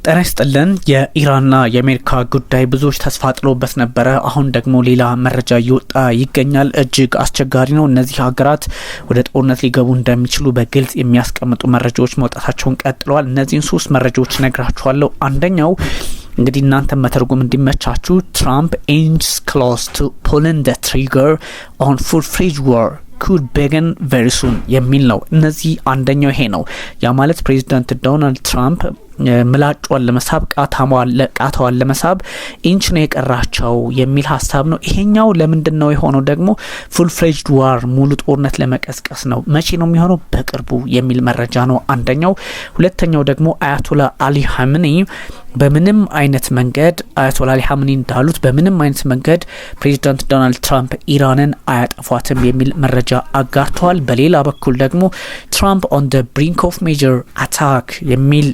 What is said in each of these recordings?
ጤና ይስጥልን። የኢራንና የአሜሪካ ጉዳይ ብዙዎች ተስፋ ጥሎበት ነበረ። አሁን ደግሞ ሌላ መረጃ እየወጣ ይገኛል። እጅግ አስቸጋሪ ነው። እነዚህ ሀገራት ወደ ጦርነት ሊገቡ እንደሚችሉ በግልጽ የሚያስቀምጡ መረጃዎች መውጣታቸውን ቀጥለዋል። እነዚህን ሶስት መረጃዎች ነግራችኋለሁ። አንደኛው እንግዲህ እናንተ መተርጉም እንዲመቻችሁ ትራምፕ aims close to pulling the trigger on full-fledged war could begin very soon የሚል ነው። እነዚህ አንደኛው ይሄ ነው። ያ ማለት ፕሬዚዳንት ዶናልድ ትራምፕ ምላጯን ለመሳብ ቃታዋን ለመሳብ ኢንች ነው የቀራቸው የሚል ሀሳብ ነው። ይሄኛው ለምንድን ነው የሆነው? ደግሞ ፉል ፍሌጅድ ዋር ሙሉ ጦርነት ለመቀስቀስ ነው። መቼ ነው የሚሆነው? በቅርቡ የሚል መረጃ ነው አንደኛው። ሁለተኛው ደግሞ አያቶላ አሊ ሀምኒ በምንም አይነት መንገድ አያቶላ አሊ ሀምኒ እንዳሉት በምንም አይነት መንገድ ፕሬዚዳንት ዶናልድ ትራምፕ ኢራንን አያጠፏትም የሚል መረጃ አጋርተዋል። በሌላ በኩል ደግሞ ትራምፕ ኦን ደ ብሪንክ ኦፍ ሜጀር አታክ የሚል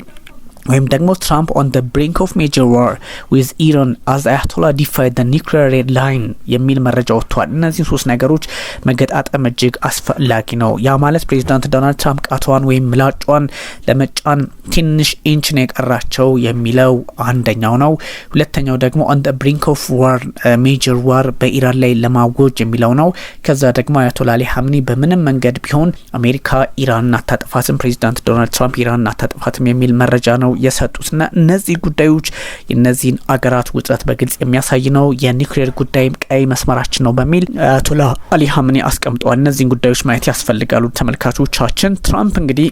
ወይም ደግሞ ትራምፕ ኦን ደ ብሪንክ ኦፍ ሜጀር ዋር ዊዝ ኢራን አዝ አያቶላ ዲፋይድ ደ ኒውክሊየር ሬድ ላይን የሚል መረጃ ወጥቷል። እነዚህ ሶስት ነገሮች መገጣጠም እጅግ አስፈላጊ ነው። ያ ማለት ፕሬዚዳንት ዶናልድ ትራምፕ ቃቷን ወይም ምላጯን ለመጫን ትንሽ ኢንች ነው የቀራቸው የሚለው አንደኛው ነው። ሁለተኛው ደግሞ ኦን ደ ብሪንክ ኦፍ ዋር ሜጀር ዋር በኢራን ላይ ለማወጅ የሚለው ነው። ከዛ ደግሞ አያቶላ አሊ ሀምኒ በምንም መንገድ ቢሆን አሜሪካ ኢራንን አታጠፋትም፣ ፕሬዚዳንት ዶናልድ ትራምፕ ኢራንን አታጠፋትም የሚል መረጃ ነው የሰጡትና እነዚህ ጉዳዮች የነዚህን አገራት ውጥረት በግልጽ የሚያሳይ ነው። የኒውክሌር ጉዳይም ቀይ መስመራችን ነው በሚል አያቶላ አሊ ሀምኒ አስቀምጠዋል። እነዚህን ጉዳዮች ማየት ያስፈልጋሉ ተመልካቾቻችን። ትራምፕ እንግዲህ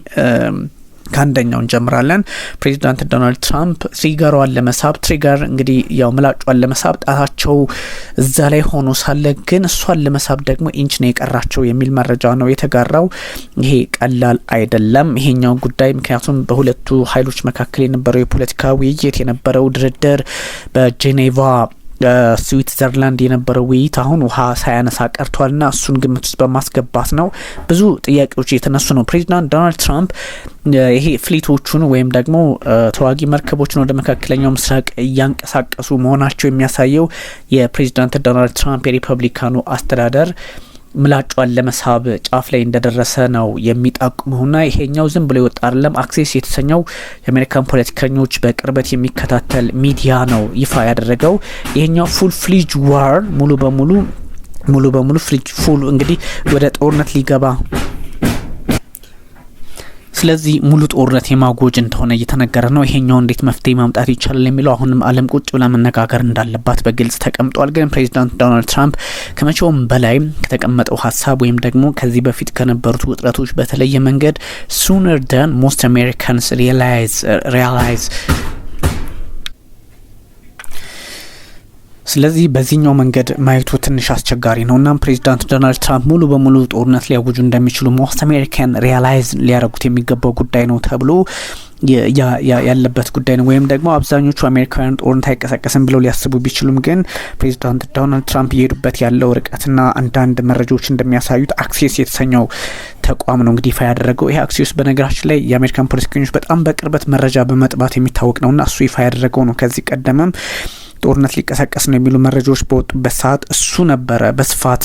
ከአንደኛው እንጀምራለን። ፕሬዚዳንት ዶናልድ ትራምፕ ትሪገሯን ለመሳብ ትሪገር እንግዲህ ያው ምላጯን ለመሳብ ጣታቸው እዛ ላይ ሆኖ ሳለ ግን እሷን ለመሳብ ደግሞ ኢንች ነው የቀራቸው የሚል መረጃ ነው የተጋራው። ይሄ ቀላል አይደለም ይሄኛው ጉዳይ፣ ምክንያቱም በሁለቱ ኃይሎች መካከል የነበረው የፖለቲካ ውይይት የነበረው ድርድር በጄኔቫ ስዊትዘርላንድ የነበረው ውይይት አሁን ውሃ ሳያነሳ ቀርቷልና እሱን ግምት ውስጥ በማስገባት ነው ብዙ ጥያቄዎች የተነሱ ነው። ፕሬዚዳንት ዶናልድ ትራምፕ ይሄ ፍሊቶቹን ወይም ደግሞ ተዋጊ መርከቦችን ወደ መካከለኛው ምስራቅ እያንቀሳቀሱ መሆናቸው የሚያሳየው የፕሬዚዳንት ዶናልድ ትራምፕ የሪፐብሊካኑ አስተዳደር ምላጯን ለመሳብ ጫፍ ላይ እንደደረሰ ነው የሚጠቁመውና ይሄኛው ዝም ብሎ ይወጣ አይደለም። አክሴስ የተሰኘው የአሜሪካን ፖለቲከኞች በቅርበት የሚከታተል ሚዲያ ነው ይፋ ያደረገው። ይሄኛው ፉል ፍሌጅ ዋር ሙሉ በሙሉ ፉል እንግዲህ ወደ ጦርነት ሊገባ ስለዚህ ሙሉ ጦርነት የማጎጅ እንደሆነ እየተነገረ ነው። ይሄኛው እንዴት መፍትሄ ማምጣት ይቻላል የሚለው አሁንም ዓለም ቁጭ ብላ መነጋገር እንዳለባት በግልጽ ተቀምጧል። ግን ፕሬዚዳንት ዶናልድ ትራምፕ ከመቼውም በላይ ከተቀመጠው ሀሳብ ወይም ደግሞ ከዚህ በፊት ከነበሩት ውጥረቶች በተለየ መንገድ sooner than most Americans realize ስለዚህ በዚህኛው መንገድ ማየቱ ትንሽ አስቸጋሪ ነው እና ፕሬዚዳንት ዶናልድ ትራምፕ ሙሉ በሙሉ ጦርነት ሊያውጁ እንደሚችሉ ሞስት አሜሪካን ሪያላይዝ ሊያደርጉት የሚገባው ጉዳይ ነው ተብሎ ያለበት ጉዳይ ነው። ወይም ደግሞ አብዛኞቹ አሜሪካውያን ጦርነት አይቀሰቀስም ብለው ሊያስቡ ቢችሉም ግን ፕሬዚዳንት ዶናልድ ትራምፕ እየሄዱበት ያለው ርቀትና አንዳንድ መረጃዎች እንደሚያሳዩት አክሴስ የተሰኘው ተቋም ነው እንግዲህ ይፋ ያደረገው። ይሄ አክሴስ በነገራችን ላይ የአሜሪካን ፖለቲከኞች በጣም በቅርበት መረጃ በመጥባት የሚታወቅ ነውና እሱ ይፋ ያደረገው ነው። ከዚህ ቀደምም ጦርነት ሊቀሰቀስ ነው የሚሉ መረጃዎች በወጡበት ሰዓት እሱ ነበረ በስፋት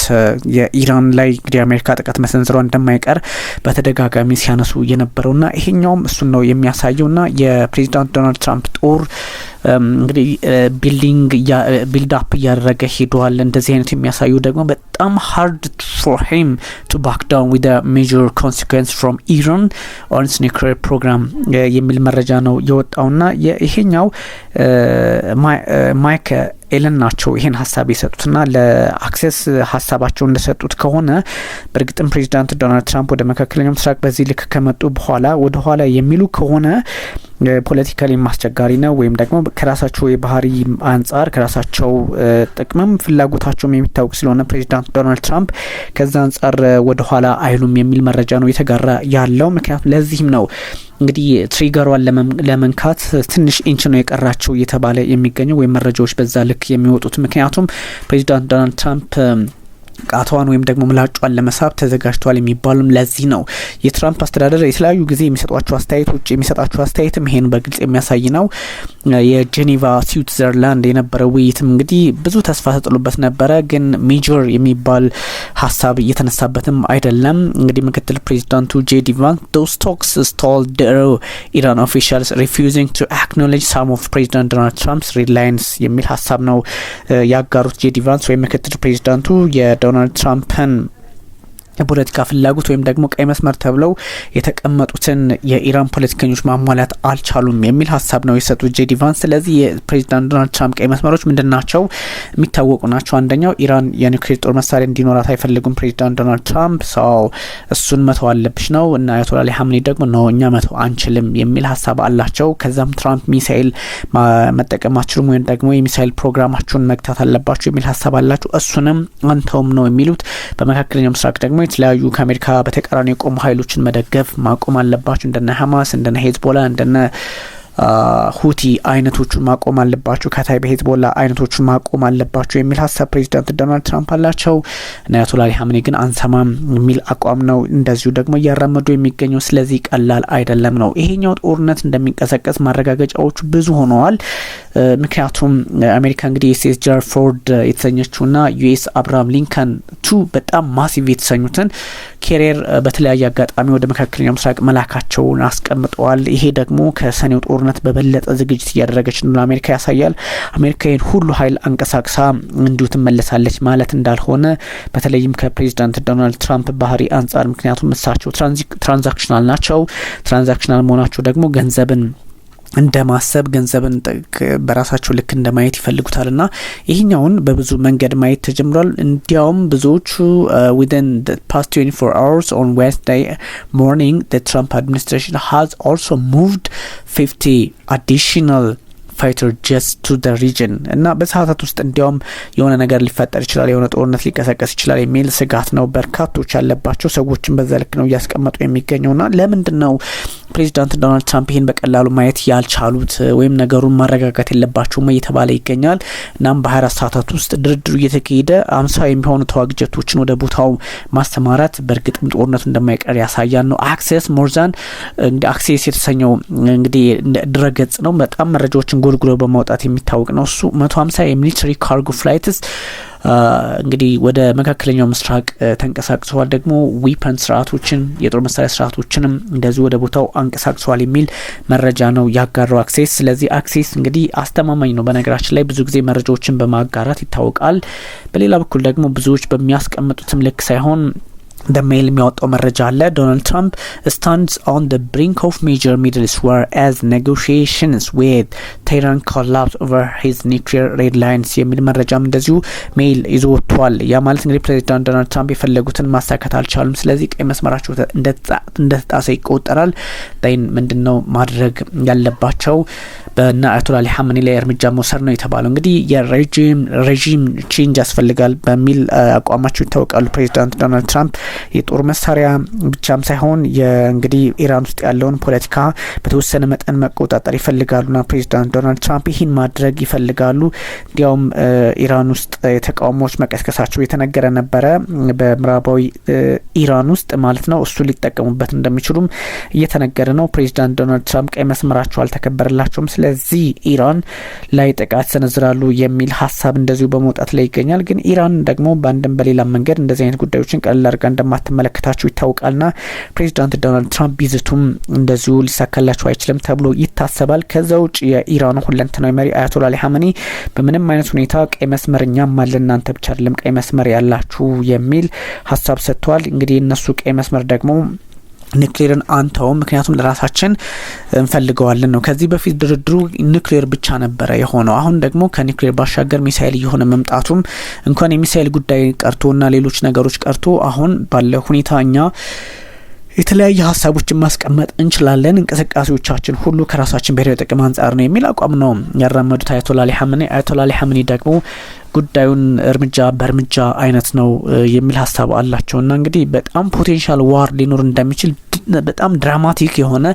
የኢራን ላይ እንግዲህ አሜሪካ ጥቃት መሰንዘሯ እንደማይቀር በተደጋጋሚ ሲያነሱ የነበረውና ይሄኛውም እሱን ነው የሚያሳየውና የፕሬዚዳንት ዶናልድ ትራምፕ ጦር እንግዲህ ቢልድ አፕ እያደረገ ሄዷል። እንደዚህ አይነት የሚያሳዩ ደግሞ በጣም hard for him to back down with a major consequence from Iran on its nuclear program የሚል መረጃ ነው የወጣውና ይሄኛው ማይክ ኤለን ናቸው ይሄን ሀሳብ የሰጡትና ለአክሴስ ሀሳባቸው እንደሰጡት ከሆነ በእርግጥም ፕሬዚዳንት ዶናልድ ትራምፕ ወደ መካከለኛው ምስራቅ በዚህ ልክ ከመጡ በኋላ ወደ ኋላ የሚሉ ከሆነ ፖለቲካሊ ማስቸጋሪ ነው። ወይም ደግሞ ከራሳቸው የባህሪ አንጻር ከራሳቸው ጥቅምም ፍላጎታቸውም የሚታወቅ ስለሆነ ፕሬዚዳንት ዶናልድ ትራምፕ ከዛ አንጻር ወደ ኋላ አይሉም የሚል መረጃ ነው የተጋራ ያለው። ምክንያቱም ለዚህም ነው እንግዲህ ትሪገሯን ለመንካት ትንሽ ኢንች ነው የቀራቸው እየተባለ የሚገኘው ወይም መረጃዎች በዛ ልክ የሚወጡት። ምክንያቱም ፕሬዚዳንት ዶናልድ ትራምፕ ቃቷን ወይም ደግሞ ምላጯን ለመሳብ ተዘጋጅቷል የሚባሉም ለዚህ ነው። የትራምፕ አስተዳደር የተለያዩ ጊዜ የሚሰጧቸው አስተያየቶች የሚሰጣቸው አስተያየትም ይሄን በግልጽ የሚያሳይ ነው። የጄኔቫ ስዊትዘርላንድ የነበረው ውይይትም እንግዲህ ብዙ ተስፋ ተጥሎበት ነበረ፣ ግን ሜጀር የሚባል ሀሳብ እየተነሳበትም አይደለም። እንግዲህ ምክትል ፕሬዚዳንቱ ጄዲ ቫንስ those talks stalled their Iran officials refusing to acknowledge some of President Donald Trump's red lines የሚል ሀሳብ ነው ያጋሩት ጄዲ ቫንስ ወይም ምክትል ፕሬዚዳንቱ የዶናልድ ትራምፕን የፖለቲካ ፍላጎት ወይም ደግሞ ቀይ መስመር ተብለው የተቀመጡትን የኢራን ፖለቲከኞች ማሟላት አልቻሉም የሚል ሀሳብ ነው የሰጡት ጄዲ ቫንስ። ስለዚህ የፕሬዚዳንት ዶናልድ ትራምፕ ቀይ መስመሮች ምንድናቸው? የሚታወቁ ናቸው። አንደኛው ኢራን የኒውክሌር ጦር መሳሪያ እንዲኖራት አይፈልጉም ፕሬዚዳንት ዶናልድ ትራምፕ። ሰው እሱን መተው አለብሽ ነው እና አያቶላ አሊ ሀምኒ ደግሞ ነው እኛ መተው አንችልም የሚል ሀሳብ አላቸው። ከዛም ትራምፕ ሚሳኤል መጠቀማችሁም ወይም ደግሞ የሚሳኤል ፕሮግራማችሁን መግታት አለባችሁ የሚል ሀሳብ አላቸው። እሱንም አንተውም ነው የሚሉት። በመካከለኛው ምስራቅ ደግሞ የተለያዩ ከአሜሪካ በተቃራኒ የቆሙ ኃይሎችን መደገፍ ማቆም አለባችሁ፣ እንደነ ሐማስ፣ እንደነ ሄዝቦላ፣ እንደነ ሁቲ አይነቶቹን ማቆም አለባችሁ፣ ከታይ በሄዝቦላ አይነቶቹን ማቆም አለባችሁ የሚል ሀሳብ ፕሬዚዳንት ዶናልድ ትራምፕ አላቸው። እና አያቶላ አሊ ሀምኒ ግን አንሰማም የሚል አቋም ነው እንደዚሁ ደግሞ እያራመዱ የሚገኘው። ስለዚህ ቀላል አይደለም ነው። ይሄኛው ጦርነት እንደሚንቀሳቀስ ማረጋገጫዎቹ ብዙ ሆነዋል። ምክንያቱም አሜሪካ እንግዲህ ኤስኤስ ጀራፎርድ የተሰኘችውና ዩኤስ አብርሃም ሊንከን ቱ በጣም ማሲቭ የተሰኙትን ኬሪየር በተለያየ አጋጣሚ ወደ መካከለኛው ምስራቅ መላካቸውን አስቀምጠዋል። ይሄ ደግሞ ከሰኔው ጦርነት በበለጠ ዝግጅት እያደረገች ነው አሜሪካ ያሳያል። አሜሪካ ይህን ሁሉ ኃይል አንቀሳቅሳ እንዲሁ ትመለሳለች ማለት እንዳልሆነ በተለይም ከፕሬዚዳንት ዶናልድ ትራምፕ ባህሪ አንጻር፣ ምክንያቱም እሳቸው ትራንዛክሽናል ናቸው። ትራንዛክሽናል መሆናቸው ደግሞ ገንዘብን እንደማሰብ ገንዘብን በራሳቸው ልክ እንደማየት ይፈልጉታልና ይህኛውን በብዙ መንገድ ማየት ተጀምሯል። እንዲያውም ብዙዎቹ within the past 24 hours on Wednesday morning the Trump administration has also moved 50 additional ፋይተር ጀትስ ቱ ደ ሪጅን እና በሰዓታት ውስጥ እንዲያውም የሆነ ነገር ሊፈጠር ይችላል፣ የሆነ ጦርነት ሊቀሰቀስ ይችላል የሚል ስጋት ነው በርካቶች ያለባቸው። ሰዎችን በዛ ልክ ነው እያስቀመጡ የሚገኘውና ለምንድን ነው ፕሬዚዳንት ዶናልድ ትራምፕ ይህን በቀላሉ ማየት ያልቻሉት ወይም ነገሩን ማረጋጋት የለባቸውም እየተባለ ይገኛል። እናም በ24 ሰዓታት ውስጥ ድርድሩ እየተካሄደ 50 የሚሆኑ ተዋጊ ጀቶችን ወደ ቦታው ማስተማራት በእርግጥም ጦርነቱ እንደማይቀር ያሳያል ነው። አክሴስ ሞርዛን እንግዲህ አክሴስ የተሰኘው እንግዲህ ድረገጽ ነው። በጣም መረጃዎችን ጎልጉሎ በማውጣት የሚታወቅ ነው። እሱ 150 የሚሊተሪ ካርጎ ፍላይትስ እንግዲህ ወደ መካከለኛው ምስራቅ ተንቀሳቅሰዋል። ደግሞ ዊፐን ስርዓቶችን የጦር መሳሪያ ስርዓቶችንም እንደዚህ ወደ ቦታው አንቀሳቅሰዋል የሚል መረጃ ነው ያጋራው አክሴስ። ስለዚህ አክሴስ እንግዲህ አስተማማኝ ነው። በነገራችን ላይ ብዙ ጊዜ መረጃዎችን በማጋራት ይታወቃል። በሌላ በኩል ደግሞ ብዙዎች በሚያስቀምጡትም ልክ ሳይሆን ሜል የሚያወጣው መረጃ አለ። ዶናልድ ትራምፕ stands on the brink of major Middle East war as negotiations with Tehran collapse over his nuclear red lines የሚል መረጃም እንደዚሁ ሜል ይዞ ወጥቷል። ያ ማለት እንግዲህ ፕሬዚዳንት ዶናልድ ትራምፕ የፈለጉትን ማሳካት አልቻሉም። ስለዚህ ቀይ መስመራቸው እንደተጣሰ ይቆጠራል። ዳይን ምንድነው ማድረግ ያለባቸው? በና አያቶላ አሊ ሀምኒ ላይ እርምጃ መውሰድ ነው የተባለው። እንግዲህ የሬጂም ቼንጅ ያስፈልጋል በሚል አቋማቸው ይታወቃሉ ፕሬዚዳንት ዶናልድ ትራምፕ። የጦር መሳሪያ ብቻም ሳይሆን እንግዲህ ኢራን ውስጥ ያለውን ፖለቲካ በተወሰነ መጠን መቆጣጠር ይፈልጋሉና ፕሬዚዳንት ዶናልድ ትራምፕ ይህን ማድረግ ይፈልጋሉ። እንዲያውም ኢራን ውስጥ የተቃውሞዎች መቀስቀሳቸው የተነገረ ነበረ፣ በምዕራባዊ ኢራን ውስጥ ማለት ነው። እሱ ሊጠቀሙበት እንደሚችሉም እየተነገረ ነው። ፕሬዚዳንት ዶናልድ ትራምፕ ቀይ መስመራቸው አልተከበረላቸውም፣ ስለዚህ ኢራን ላይ ጥቃት ሰነዝራሉ የሚል ሀሳብ እንደዚሁ በመውጣት ላይ ይገኛል። ግን ኢራን ደግሞ በአንድም በሌላ መንገድ እንደዚህ አይነት ጉዳዮችን ቀላል አድርጋ እንደማትመለከታቸው ይታወቃልና ፕሬዚዳንት ዶናልድ ትራምፕ ቢዝቱም እንደዚሁ ሊሳካላቸው አይችልም ተብሎ ይታሰባል። ከዛ ውጭ የኢራኑ ሁለንተናዊ መሪ አያቶላ አሊ ሀምኒ በምንም አይነት ሁኔታ ቀይ መስመርኛም አለ እናንተ ብቻ አይደለም ቀይ መስመር ያላችሁ የሚል ሀሳብ ሰጥተዋል። እንግዲህ እነሱ ቀይ መስመር ደግሞ ኒክሌርን አንተው ምክንያቱም ለራሳችን እንፈልገዋለን ነው። ከዚህ በፊት ድርድሩ ኒክሌር ብቻ ነበረ የሆነው። አሁን ደግሞ ከኒክሌር ባሻገር ሚሳኤል እየሆነ መምጣቱም እንኳን የሚሳኤል ጉዳይ ቀርቶና ሌሎች ነገሮች ቀርቶ አሁን ባለው ሁኔታ እኛ የተለያየ ሀሳቦችን ማስቀመጥ እንችላለን። እንቅስቃሴዎቻችን ሁሉ ከራሳችን ብሔራዊ ጥቅም አንጻር ነው የሚል አቋም ነው ያራመዱት አያቶላ አሊ ሀምኒ። አያቶላ አሊ ሀምኒ ደግሞ ጉዳዩን እርምጃ በእርምጃ አይነት ነው የሚል ሀሳብ አላቸውና እንግዲህ በጣም ፖቴንሻል ዋር ሊኖር እንደሚችል በጣም ድራማቲክ የሆነ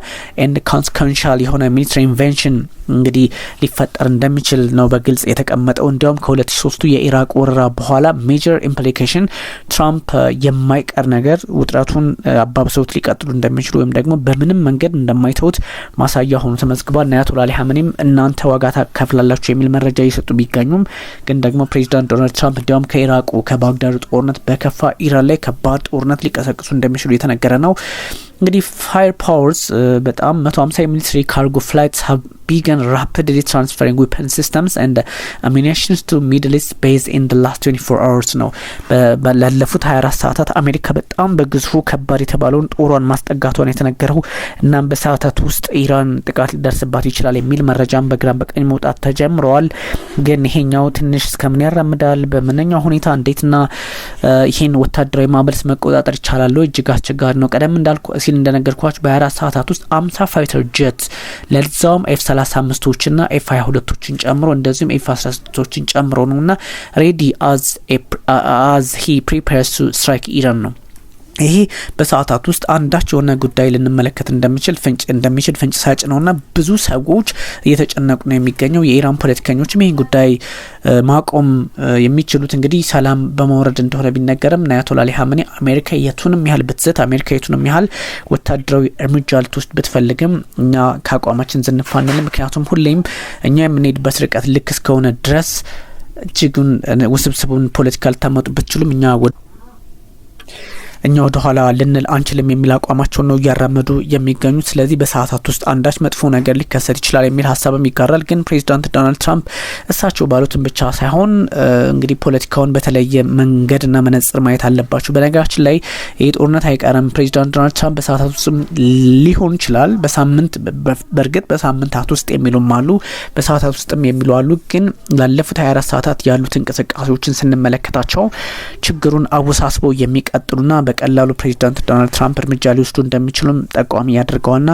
ኤንድ ኮንስኮንሻል የሆነ ሚሊተሪ ኢንቨንሽን እንግዲህ ሊፈጠር እንደሚችል ነው በግልጽ የተቀመጠው። እንዲያውም ከ2003 የኢራቅ ወረራ በኋላ ሜጀር ኢምፕሊኬሽን ትራምፕ የማይቀር ነገር ውጥረቱን አባብሰውት አብረውት ሊቀጥሉ እንደሚችሉ ወይም ደግሞ በምንም መንገድ እንደማይተውት ማሳያ ሆኖ ተመዝግቧል። አያቶላ አሊ ሀመኒም እናንተ ዋጋ ታከፍላላችሁ የሚል መረጃ እየሰጡ ቢገኙም ግን ደግሞ ፕሬዚዳንት ዶናልድ ትራምፕ እንዲያውም ከኢራቁ ከባግዳዱ ጦርነት በከፋ ኢራን ላይ ከባድ ጦርነት ሊቀሰቅሱ እንደሚችሉ የተነገረ ነው። እንግዲህ ፋየር ፓወርስ በጣም 150 ሚሊተሪ ካርጎ ፍላይትስ have begun rapidly transferring weapon systems and ammunition to Middle East base in the last 24 hours ነው። ባለፉት 24 ሰዓታት አሜሪካ በጣም በግዙፉ ከባድ የተባለውን ጦሯን ማስጠጋቷን የተነገረው እናም በሰዓታት ውስጥ ኢራን ጥቃት ሊደርስባት ይችላል የሚል መረጃም በግራም በቀኝ መውጣት ተጀምረዋል። ግን ይሄኛው ትንሽ እስከምን ያራምዳል፣ በምንኛው ሁኔታ እንዴትና ይሄን ወታደራዊ ማዕበልስ መቆጣጠር ይቻላል እጅግ አስቸጋሪ ነው። ቀደም እንዳልኩ ሲል እንደነገርኳችሁ በ24 ሰዓታት ውስጥ 50 ፋይተር ጀት ለዛውም F-35ቶችና F-22ቶችን ጨምሮ እንደዚሁም F-16ቶችን ጨምሮ ነውና ሬዲ as he prepares to strike ኢራን ነው። ይሄ በሰዓታት ውስጥ አንዳች የሆነ ጉዳይ ልንመለከት እንደሚችል ፍንጭ ሳጭ ነውና ብዙ ሰዎች እየተጨነቁ ነው የሚገኘው። የኢራን ፖለቲከኞችም ይሄን ጉዳይ ማቆም የሚችሉት እንግዲህ ሰላም በመውረድ እንደሆነ ቢነገርም አያቶላ አሊ ሀመኒ አሜሪካ የቱንም ያህል ብትዘት አሜሪካ የቱንም ያህል ወታደራዊ እርምጃ ልትወስድ ብትፈልግም እኛ ከአቋማችን ዝንፍ አንልም። ምክንያቱም ሁሌም እኛ የምንሄድበት ርቀት ልክ እስከሆነ ድረስ እጅጉን ውስብስቡን ፖለቲካ ልታመጡ ብትችሉም እኛ ወደ ኋላ ልንል አንችልም የሚል አቋማቸው ነው እያራመዱ የሚገኙት። ስለዚህ በሰዓታት ውስጥ አንዳች መጥፎ ነገር ሊከሰት ይችላል የሚል ሀሳብም ይጋራል። ግን ፕሬዚዳንት ዶናልድ ትራምፕ እሳቸው ባሉትን ብቻ ሳይሆን እንግዲህ ፖለቲካውን በተለየ መንገድና መነጽር ማየት አለባቸው። በነገራችን ላይ ይህ ጦርነት አይቀርም። ፕሬዚዳንት ዶናልድ ትራምፕ በሰዓታት ውስጥ ሊሆን ይችላል፣ በእርግጥ በሳምንታት ውስጥ የሚሉም አሉ፣ በሰዓታት ውስጥም የሚሉ አሉ። ግን ላለፉት 24 ሰዓታት ያሉት እንቅስቃሴዎችን ስንመለከታቸው ችግሩን አወሳስበው የሚቀጥሉና በቀላሉ ፕሬዚዳንት ዶናልድ ትራምፕ እርምጃ ሊወስዱ እንደሚችሉም ጠቋሚ ያደርገዋልና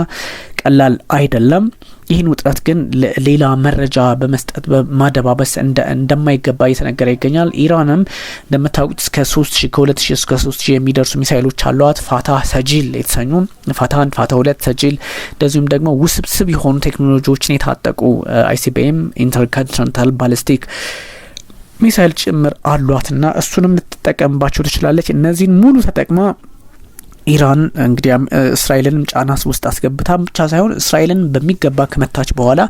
ቀላል አይደለም። ይህን ውጥረት ግን ሌላ መረጃ በመስጠት በማደባበስ እንደማይገባ እየተነገረ ይገኛል። ኢራንም እንደምታውቁት ከ2000 እስከ 3000 የሚደርሱ ሚሳይሎች አሏት። ፋታህ ሰጂል የተሰኙ ፋታህ 1 ፋታህ 2 ሰጂል እንደዚሁም ደግሞ ውስብስብ የሆኑ ቴክኖሎጂዎችን የታጠቁ ICBM ኢንተርኮንቲኔንታል ባሊስቲክ ሚሳይል ጭምር አሏትና እሱንም ልትጠቀምባቸው ትችላለች። እነዚህን ሙሉ ተጠቅማ ኢራን እንግዲህ እስራኤልንም ጫና ውስጥ አስገብታ ብቻ ሳይሆን እስራኤልን በሚገባ ከመታች በኋላ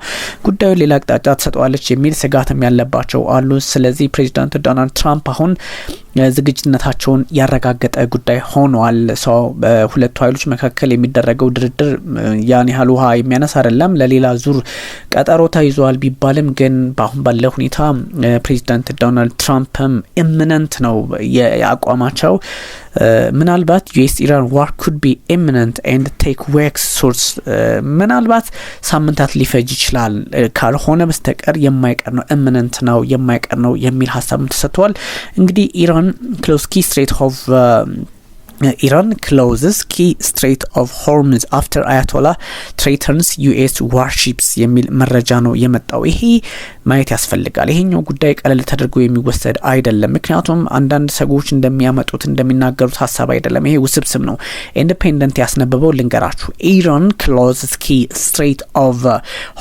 ጉዳዩን ሌላ አቅጣጫ ትሰጠዋለች የሚል ስጋትም ያለባቸው አሉ። ስለዚህ ፕሬዚዳንት ዶናልድ ትራምፕ አሁን ዝግጁነታቸውን ያረጋገጠ ጉዳይ ሆኗል። ሰው በሁለቱ ኃይሎች መካከል የሚደረገው ድርድር ያን ያህል ውሃ የሚያነሳ አይደለም። ለሌላ ዙር ቀጠሮ ተይዟል ቢባልም ግን በአሁን ባለው ሁኔታ ፕሬዚዳንት ዶናልድ ትራምፕም ኢሚነንት ነው የአቋማቸው። ምናልባት ዩኤስ ኢራን ዋር ኩድ ቢ ኢሚነንት ኤንድ ቴክ ዌክስ ሶርስ ምናልባት ሳምንታት ሊፈጅ ይችላል ካልሆነ በስተቀር የማይቀር ነው፣ ኢሚነንት ነው የማይቀር ነው የሚል ሀሳብም ተሰጥቷል። እንግዲህ ኢራን close key strait of Iran closes key strait of Hormuz after Ayatollah threatens US warships የሚል መረጃ ነው የመጣው። ይሄ ማየት ያስፈልጋል። ይሄኛው ጉዳይ ቀለል ተደርጎ የሚወሰድ አይደለም። ምክንያቱም አንዳንድ ሰዎች እንደሚያመጡት እንደሚናገሩት ሀሳብ አይደለም። ይሄ ውስብስብ ነው። ኢንዲፔንደንት ያስነበበው ልንገራችሁ። Iran closes key strait of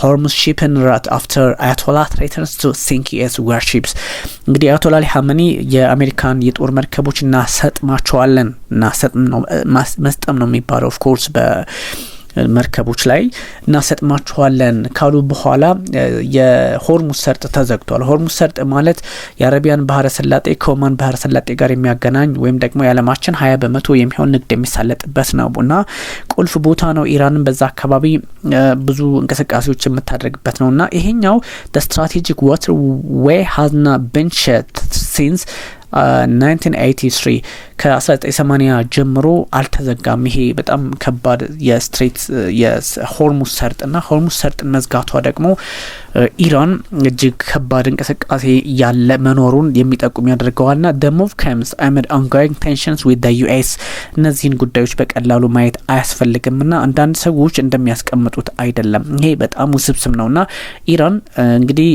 Hormuz shipping route after Ayatollah threatens to sink US warships። እንግዲህ አያቶላ አሊ ሀመኒ የአሜሪካን የጦር መርከቦች እናሰጥማቸዋለን መስጠም ነው የሚባለው ኦፍ ኮርስ በመርከቦች ላይ እናሰጥማቸዋለን ካሉ በኋላ የሆርሙዝ ሰርጥ ተዘግቷል። ሆርሙዝ ሰርጥ ማለት የአረቢያን ባህረ ሰላጤ ከኦማን ባህረ ሰላጤ ጋር የሚያገናኝ ወይም ደግሞ የዓለማችን 20% የሚሆን ንግድ የሚሳለጥበት ነውና ቁልፍ ቦታ ነው። ኢራንን በዛ አካባቢ ብዙ እንቅስቃሴዎች የምታደርግበት ነውና ይሄኛው the strategic waterway has not been shut since 1983 ከ1980 ጀምሮ አልተዘጋም። ይሄ በጣም ከባድ የስትሬት የሆርሙዝ ሰርጥና ሆርሙዝ ሰርጥን መዝጋቷ ደግሞ ኢራን እጅግ ከባድ እንቅስቃሴ ያለ መኖሩን የሚጠቁም ያደርገዋልና the move comes amid ongoing tensions with the US። እነዚህን ጉዳዮች በቀላሉ ማየት አያስፈልግምና አንዳንድ ሰዎች እንደሚያስቀምጡት አይደለም። ይሄ በጣም ውስብስብ ነውና ኢራን እንግዲህ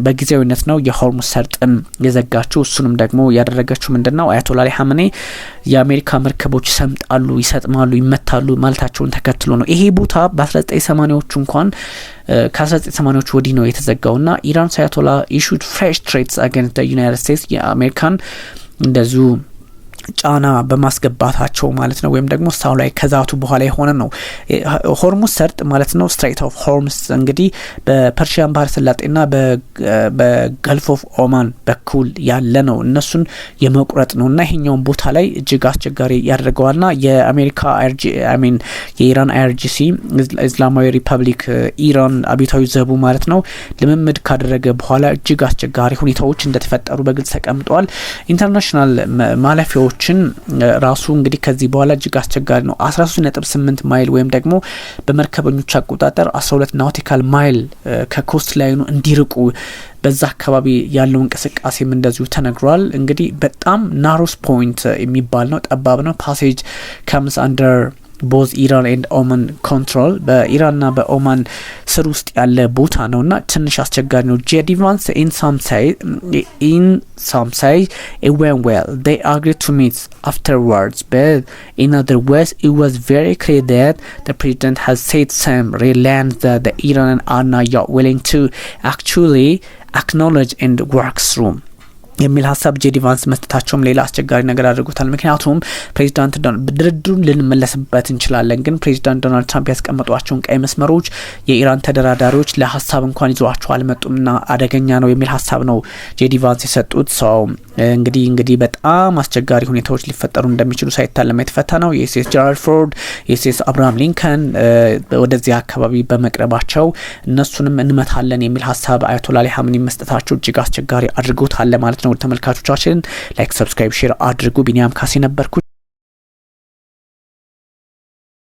በጊዜያዊነት ነው የሆርሙዝ ሰርጥን የዘጋችው። እሱንም ደግሞ ያደረገችው ምንድነው አያቶላ አሊ ሀመኒ የአሜሪካ መርከቦች ሰምጣሉ፣ ይሰጥማሉ፣ ይመታሉ ማለታቸውን ተከትሎ ነው። ይሄ ቦታ በ1980ዎቹ እንኳን ከ1980ዎቹ ወዲህ ነው የተዘጋውና ኢራን አያቶላ issued fresh threats against the United States የአሜሪካን እንደዚሁ ጫና በማስገባታቸው ማለት ነው ወይም ደግሞ ሳው ላይ ከዛቱ በኋላ የሆነ ነው። ሆርሙዝ ሰርጥ ማለት ነው ስትሬት ኦፍ ሆርሙዝ እንግዲህ በፐርሺያን ባህረ ሰላጤና በገልፍ ኦፍ ኦማን በኩል ያለ ነው። እነሱን የመቁረጥ ነውና ይሄኛውን ቦታ ላይ እጅግ አስቸጋሪ ያደርገዋልና የአሜሪካ የኢራን IRGC እስላማዊ ሪፐብሊክ ኢራን አብዮታዊ ዘቡ ማለት ነው ልምምድ ካደረገ በኋላ እጅግ አስቸጋሪ ሁኔታዎች እንደተፈጠሩ በግልጽ ተቀምጧል። ኢንተርናሽናል ማለፊያዎችን ራሱ እንግዲህ ከዚህ በኋላ እጅግ አስቸጋሪ ነው። 13.8 ማይል ወይም ደግሞ በመርከበኞች አቆጣጠር 12 ናውቲካል ማይል ከኮስት ላይኑ እንዲርቁ በዛ አካባቢ ያለው እንቅስቃሴም እንደዚሁ ተነግሯል። እንግዲህ በጣም ናሮስ ፖይንት የሚባል ነው፣ ጠባብ ነው። ፓሴጅ ከምስ አንደር ቦዝ ኢራን ኤንድ ኦማን ኮንትሮል በኢራንና በኦማን ስር ውስጥ ያለ ቦታ ነውና ትንሽ አስቸጋሪ ነው። ጄዲ ቫንስ in some say it went well. They agreed to meet afterwards, but in other words it was very clear that the president has said some lands that the Iran are not yet willing to actually acknowledge and work through የሚል ሀሳብ ጄዲ ቫንስ መስጠታቸውም ሌላ አስቸጋሪ ነገር አድርጎታል። ምክንያቱም ፕሬዚዳንት ድርድሩን ልንመለስበት እንችላለን፣ ግን ፕሬዚዳንት ዶናልድ ትራምፕ ያስቀመጧቸውን ቀይ መስመሮች የኢራን ተደራዳሪዎች ለሀሳብ እንኳን ይዘዋቸው አልመጡምና አደገኛ ነው የሚል ሀሳብ ነው ጄዲ ቫንስ የሰጡት። ሰው እንግዲህ በጣም አስቸጋሪ ሁኔታዎች ሊፈጠሩ እንደሚችሉ ሳይታለም የተፈታ ነው። የዩኤስ ጀነራል ፎርድ የዩኤስ አብርሃም ሊንከን ወደዚህ አካባቢ በመቅረባቸው እነሱንም እንመታለን የሚል ሀሳብ አያቶላ አሊ ሀምኒ መስጠታቸው እጅግ አስቸጋሪ አድርጎታል ማለት ነው። ተመልካቾቻችን ላይክ፣ ሰብስክራይብ፣ ሼር አድርጉ። ቢኒያም ካሴ ነበርኩ።